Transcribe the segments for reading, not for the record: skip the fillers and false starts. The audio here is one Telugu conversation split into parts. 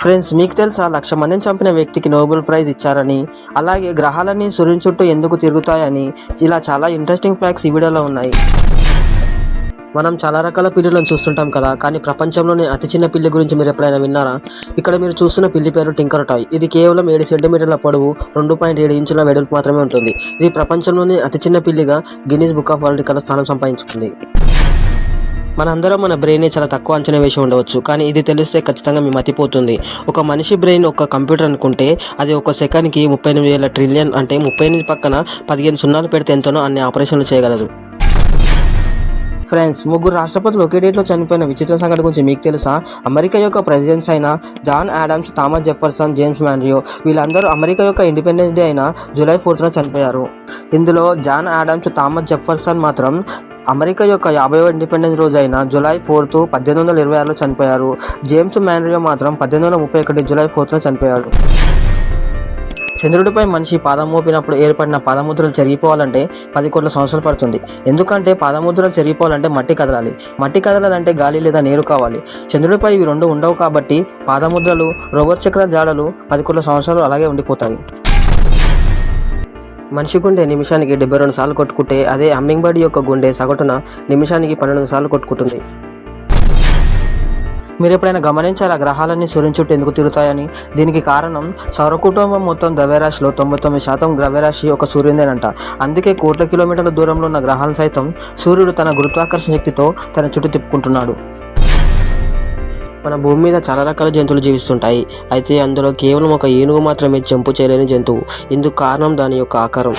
ఫ్రెండ్స్, మీకు తెలుసా 1,00,000 మందిని చంపిన వ్యక్తికి నోబెల్ ప్రైజ్ ఇచ్చారని, అలాగే గ్రహాలన్నీ సూర్యుని చుట్టూ ఎందుకు తిరుగుతాయని, ఇలా చాలా ఇంట్రెస్టింగ్ ఫ్యాక్ట్స్ ఈ వీడియోలో ఉన్నాయి. మనం చాలా రకాల పిల్లులను చూస్తుంటాం కదా, కానీ ప్రపంచంలోని అతి చిన్న పిల్లి గురించి మీరు ఎప్పుడైనా విన్నారా? ఇక్కడ మీరు చూస్తున్న పిల్లి పేరు టింకర్ టాయ్. ఇది కేవలం 7 సెంటీమీటర్ల పొడవు, 2.7 ఇంచుల వెడల్పు మాత్రమే ఉంటుంది. ఇది ప్రపంచంలోని అతి చిన్న పిల్లిగా గిన్నీస్ బుక్ ఆఫ్ వరల్డ్ రికార్డులో స్థానం సంపాదించుకుంది. మనందరం మన బ్రెయిన్ చాలా తక్కువ అంచనా వేసి ఉండవచ్చు, కానీ ఇది తెలిస్తే ఖచ్చితంగా మీ మతిపోతుంది. ఒక మనిషి బ్రెయిన్ ఒక కంప్యూటర్ అనుకుంటే అది ఒక సెకండ్కి 38,000 ట్రిలియన్ అంటే 38 పక్కన 15 సున్నాలు పెడితే ఎంతనో అన్ని ఆపరేషన్లు చేయగలదు. ఫ్రెండ్స్, 3 రాష్ట్రపతులు ఒకే డేట్లో చనిపోయిన విచిత్ర సంఘటన గురించి మీకు తెలుసా? అమెరికా యొక్క ప్రెసిడెంట్స్ అయిన John Adams, Thomas Jefferson, James Monroe వీళ్ళందరూ అమెరికా యొక్క ఇండిపెండెన్స్ డే అయిన జూలై 4న చనిపోయారు. ఇందులో జాన్ ఆడమ్స్, థామస్ జెఫర్సన్ మాత్రం అమెరికా యొక్క 50వ ఇండిపెండెన్స్ రోజు అయిన జూలై 4, 1826లో చనిపోయారు. జేమ్స్ మాన్రియో మాత్రం 1831 జూలై 4న చనిపోయాడు. చంద్రుడిపై మనిషి పాదం మోపినప్పుడు ఏర్పడిన పాదముద్రలు చెరిగిపోవాలంటే 10 కోట్ల సంవత్సరాలు పడుతుంది. ఎందుకంటే పాదముద్రలు చెరిగిపోవాలంటే మట్టి కదలాలి. మట్టి కదలాలంటే గాలి లేదా నీరు కావాలి. చంద్రుడిపై ఇవి 2 ఉండవు కాబట్టి పాదముద్రలు, రోవర్ చక్ర జాడలు 10 కోట్ల సంవత్సరాలు అలాగే ఉండిపోతాయి. మనిషి గుండె నిమిషానికి 72 సార్లు కొట్టుకుంటే, అదే హమ్మింగ్ బర్డ్ యొక్క గుండె సగటున నిమిషానికి 12 సార్లు కొట్టుకుంటుంది. మీరు ఎప్పుడైనా గమనించారా గ్రహాలన్నీ సూర్యుని చుట్టూ ఎందుకు తిరుగుతాయని? దీనికి కారణం సౌర కుటుంబం మొత్తం ద్రవ్యరాశిలో 99% ద్రవ్యరాశి ఒక సూర్యునిదేనంట. అందుకే కోట్ల కిలోమీటర్ల దూరంలో ఉన్న గ్రహాలను సైతం సూర్యుడు తన గురుత్వాకర్షణ శక్తితో తన చుట్టూ తిప్పుకుంటున్నాడు. మన భూమి మీద చాలా రకాల జంతువులు జీవిస్తుంటాయి. అయితే అందులో కేవలం ఒక ఏనుగు మాత్రమే జంపు చేయలేని జంతువు. ఇందుకు కారణం దాని యొక్క ఆకారం.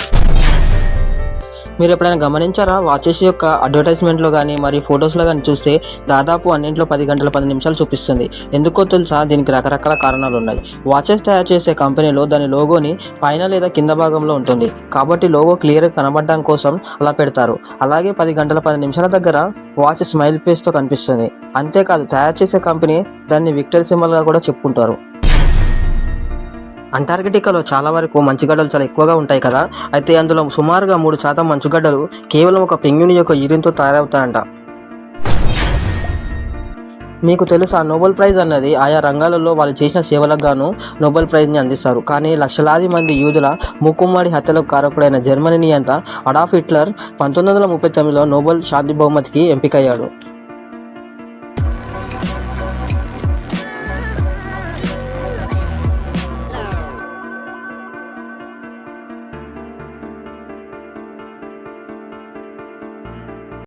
మీరు ఎప్పుడైనా గమనించారా? వాచెస్ యొక్క అడ్వర్టైజ్మెంట్లో కానీ మరి ఫొటోస్లో కానీ చూస్తే దాదాపు అన్నింట్లో 10 గంటల 10 నిమిషాలు చూపిస్తుంది. ఎందుకో తెలుసా? దీనికి రకరకాల కారణాలు ఉన్నాయి. వాచెస్ తయారు చేసే కంపెనీలో దాని లోగోని పైన లేదా కింద భాగంలో ఉంటుంది కాబట్టి లోగో క్లియర్గా కనబడడం కోసం అలా పెడతారు. అలాగే 10 గంటల 10 నిమిషాల దగ్గర వాచ్ స్మైల్ ఫేస్తో కనిపిస్తుంది. అంతేకాదు, తయారు చేసే కంపెనీ దాన్ని విక్టరీ సింబల్గా కూడా చెప్పుకుంటారు. అంటార్కిటికాలో చాలా వరకు మంచుగడ్డలు చాలా ఎక్కువగా ఉంటాయి కదా. అయితే అందులో సుమారుగా 3% మంచుగడ్డలు కేవలం ఒక పెంగ్విన్ యొక్క యూరిన్తో తయారవుతాయంట. మీకు తెలుసా, నోబెల్ ప్రైజ్ అన్నది ఆయా రంగాలలో వాళ్ళు చేసిన సేవలకు గాను నోబెల్ ప్రైజ్ని అందిస్తారు. కానీ లక్షలాది మంది యూదుల మూకుమ్మడి హత్యలకు కారకుడైన జర్మనీ నియంత అడాల్ఫ్ హిట్లర్ 1939లో నోబెల్ శాంతి బహుమతికి ఎంపికయ్యాడు.